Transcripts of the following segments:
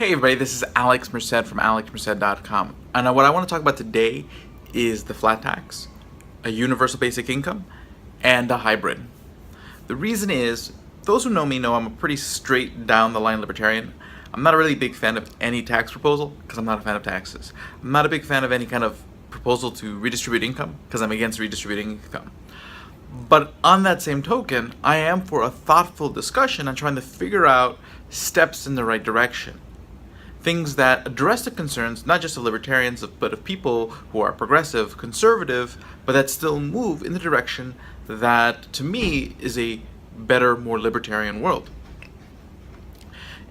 Hey everybody, this is Alex Merced from alexmerced.com. And what I want to talk about today is the flat tax, a universal basic income, and a hybrid. The reason is, those who know me know I'm a pretty straight down the line libertarian. I'm not a really big fan of any tax proposal because I'm not a fan of taxes. I'm not a big fan of any kind of proposal to redistribute income because I'm against redistributing income. But on that same token, I am for a thoughtful discussion on trying to figure out steps in the right direction. Things that address the concerns not just of libertarians, but of people who are progressive, conservative, but that still move in the direction that, to me, is a better, more libertarian world.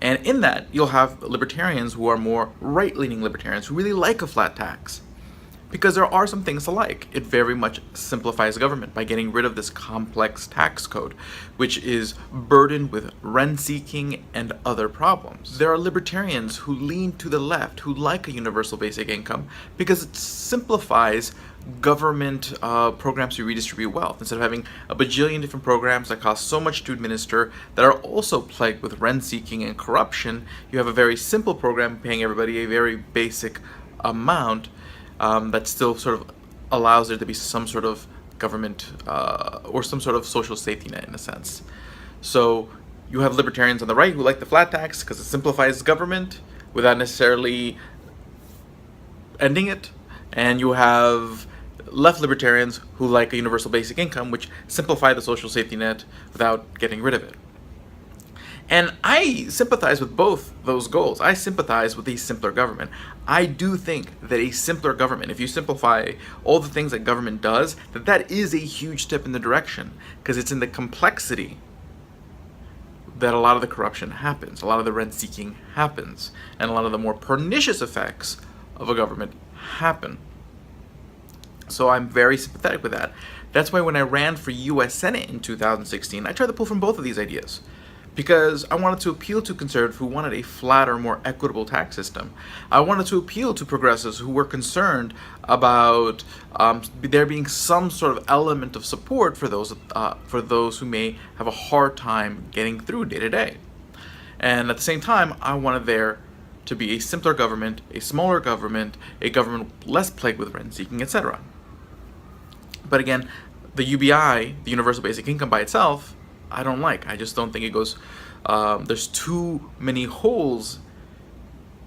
And in that, you'll have libertarians who are more right-leaning libertarians who really like a flat tax. Because there are some things to like. It very much simplifies government by getting rid of this complex tax code, which is burdened with rent-seeking and other problems. There are libertarians who lean to the left, who like a universal basic income, because it simplifies government programs to redistribute wealth. Instead of having a bajillion different programs that cost so much to administer, that are also plagued with rent-seeking and corruption, you have a very simple program paying everybody a very basic amount that still sort of allows there to be some sort of government or some sort of social safety net in a sense. So you have libertarians on the right who like the flat tax because it simplifies government without necessarily ending it, and you have left libertarians who like a universal basic income, which simplify the social safety net without getting rid of it. And I sympathize with both those goals. I sympathize with a simpler government. I do think that a simpler government, if you simplify all the things that government does, that is a huge step in the direction, because it's in the complexity that a lot of the corruption happens, a lot of the rent-seeking happens, and a lot of the more pernicious effects of a government happen. So I'm very sympathetic with that. That's why when I ran for U.S. Senate in 2016, I tried to pull from both of these ideas, because I wanted to appeal to conservatives who wanted a flatter, more equitable tax system. I wanted to appeal to progressives who were concerned about there being some sort of element of support for those who may have a hard time getting through day to day. And at the same time, I wanted there to be a simpler government, a smaller government, a government less plagued with rent-seeking, etc. But again, the UBI, the Universal Basic Income by itself, I don't like. I just don't think it goes, there's too many holes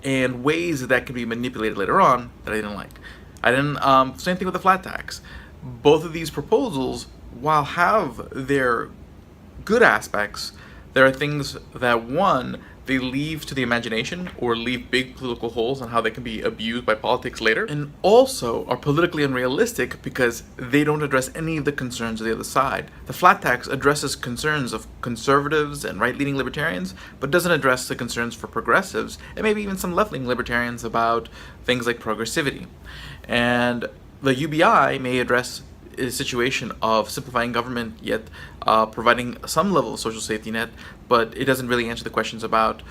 and ways that can be manipulated later on that I didn't like. Same thing with the flat tax. Both of these proposals, while have their good aspects, there are things that, one, they leave to the imagination or leave big political holes on how they can be abused by politics later, and also are politically unrealistic because they don't address any of the concerns of the other side. The flat tax addresses concerns of conservatives and right-leaning libertarians, but doesn't address the concerns for progressives and maybe even some left-leaning libertarians about things like progressivity. And the UBI may address a situation of simplifying government, yet providing some level of social safety net, but it doesn't really answer the questions about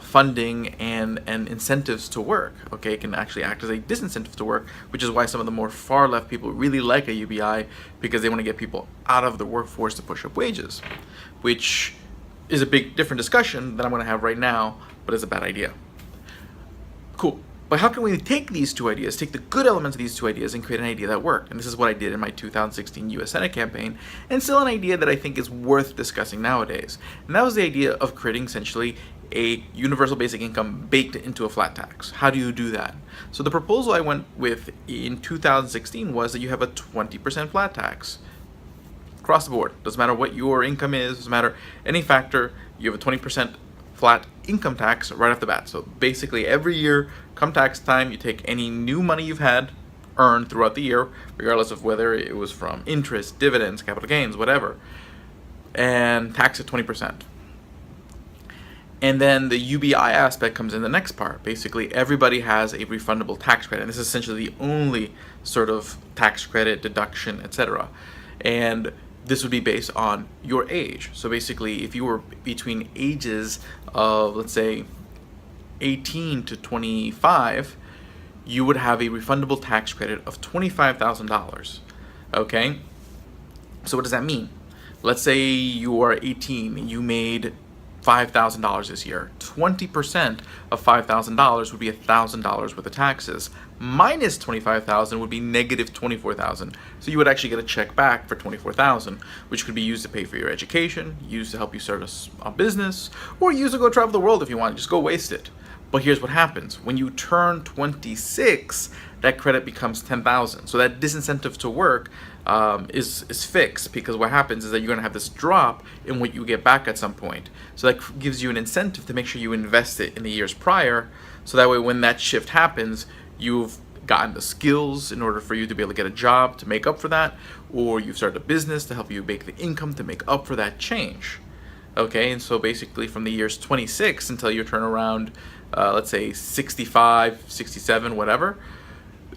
funding and incentives to work. Okay, it can actually act as a disincentive to work, which is why some of the more far left people really like a UBI, because they want to get people out of the workforce to push up wages, which is a big different discussion that I'm going to have right now, but is a bad idea. Cool. But how can we take these two ideas, take the good elements of these two ideas, and create an idea that worked? And this is what I did in my 2016 U.S. Senate campaign, and still an idea that I think is worth discussing nowadays. And that was the idea of creating essentially a universal basic income baked into a flat tax. How do you do that? So the proposal I went with in 2016 was that you have a 20% flat tax across the board. Doesn't matter what your income is, doesn't matter any factor, you have a 20% flat income tax right off the bat. So basically every year, come tax time, you take any new money you've had earned throughout the year, regardless of whether it was from interest, dividends, capital gains, whatever, and tax at 20%. And then the UBI aspect comes in the next part. Basically, everybody has a refundable tax credit. And this is essentially the only sort of tax credit, deduction, etc. And this would be based on your age. So basically, if you were between ages of, let's say, 18 to 25, you would have a refundable tax credit of $25,000. Okay? So what does that mean? Let's say you are 18 and you made $5,000 this year. 20% of $5,000 would be $1,000 worth of taxes. Minus $25,000 would be negative $24,000. So you would actually get a check back for $24,000, which could be used to pay for your education, used to help you start a business, or used to go travel the world if you want. Just go waste it. But here's what happens. When you turn 26, that credit becomes $10,000. So that disincentive to work is fixed, because what happens is that you're going to have this drop in what you get back at some point. So that gives you an incentive to make sure you invest it in the years prior. So that way when that shift happens, you've gotten the skills in order for you to be able to get a job to make up for that, or you've started a business to help you make the income to make up for that change. Okay, and so basically from the years 26 until you turn around, let's say 65, 67, whatever,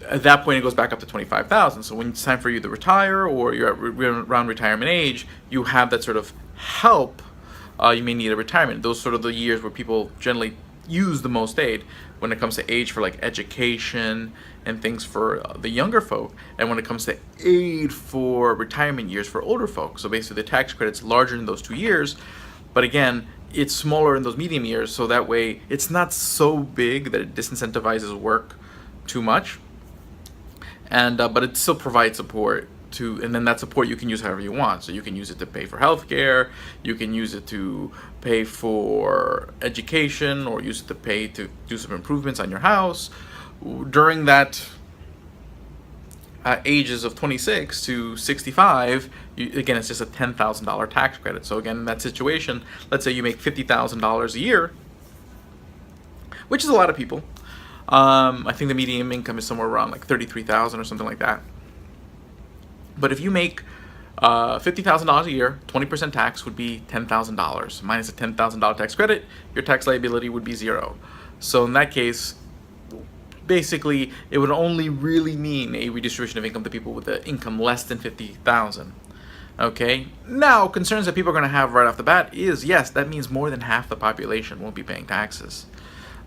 at that point it goes back up to 25,000. So when it's time for you to retire, or you're around retirement age, you have that sort of help. You may need a retirement. Those sort of the years where people generally use the most aid when it comes to age for like education and things for the younger folk, and when it comes to aid for retirement years for older folks. So basically the tax credit's larger in those 2 years, but again, it's smaller in those medium years, so that way it's not so big that it disincentivizes work too much. And but it still provides support to, and then that support you can use however you want. So you can use it to pay for healthcare, you can use it to pay for education, or use it to pay to do some improvements on your house. During that ages of 26 to 65, again, it's just a $10,000 tax credit. So again, in that situation, let's say you make $50,000 a year, which is a lot of people. I think the median income is somewhere around like $33,000 or something like that. But if you make $50,000 a year, 20% tax would be $10,000. Minus a $10,000 tax credit, your tax liability would be zero. So in that case, basically, it would only really mean a redistribution of income to people with an income less than $50,000. Okay. Now, concerns that people are going to have right off the bat is, yes, that means more than half the population won't be paying taxes.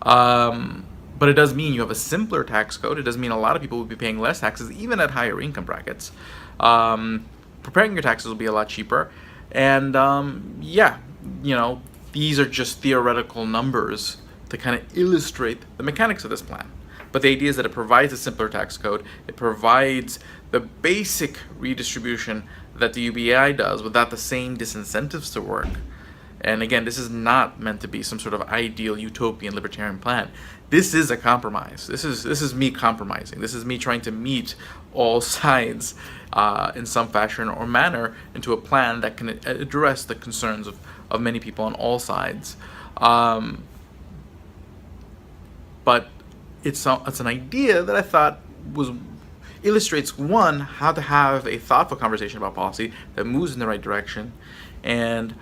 But it does mean you have a simpler tax code. It does mean a lot of people will be paying less taxes, even at higher income brackets. Preparing your taxes will be a lot cheaper. And yeah, you know, these are just theoretical numbers to kind of illustrate the mechanics of this plan. But the idea is that it provides a simpler tax code. It provides the basic redistribution that the UBI does without the same disincentives to work. And again, this is not meant to be some sort of ideal utopian libertarian plan. This is a compromise. This is me compromising. This is me trying to meet all sides in some fashion or manner into a plan that can address the concerns of many people on all sides. But it's an idea that I thought illustrates, one, how to have a thoughtful conversation about policy that moves in the right direction, and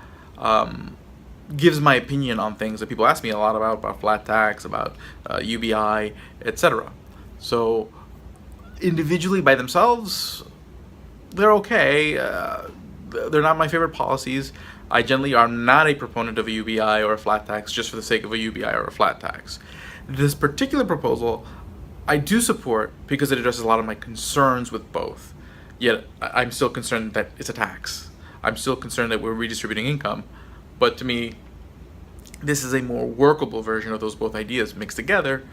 gives my opinion on things that people ask me a lot about flat tax, about UBI, etc. So individually by themselves, they're okay. They're not my favorite policies. I generally are not a proponent of a UBI or a flat tax just for the sake of a UBI or a flat tax. This particular proposal I do support because it addresses a lot of my concerns with both. Yet I'm still concerned that it's a tax. I'm still concerned that we're redistributing income. But to me, this is a more workable version of those both ideas mixed together,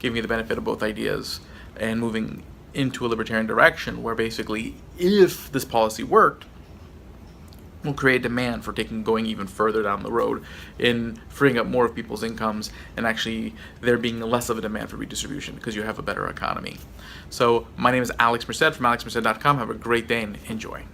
giving me the benefit of both ideas and moving into a libertarian direction where basically, if this policy worked, will create demand for going even further down the road in freeing up more of people's incomes, and actually there being less of a demand for redistribution because you have a better economy. So my name is Alex Merced from alexmerced.com. Have a great day and enjoy.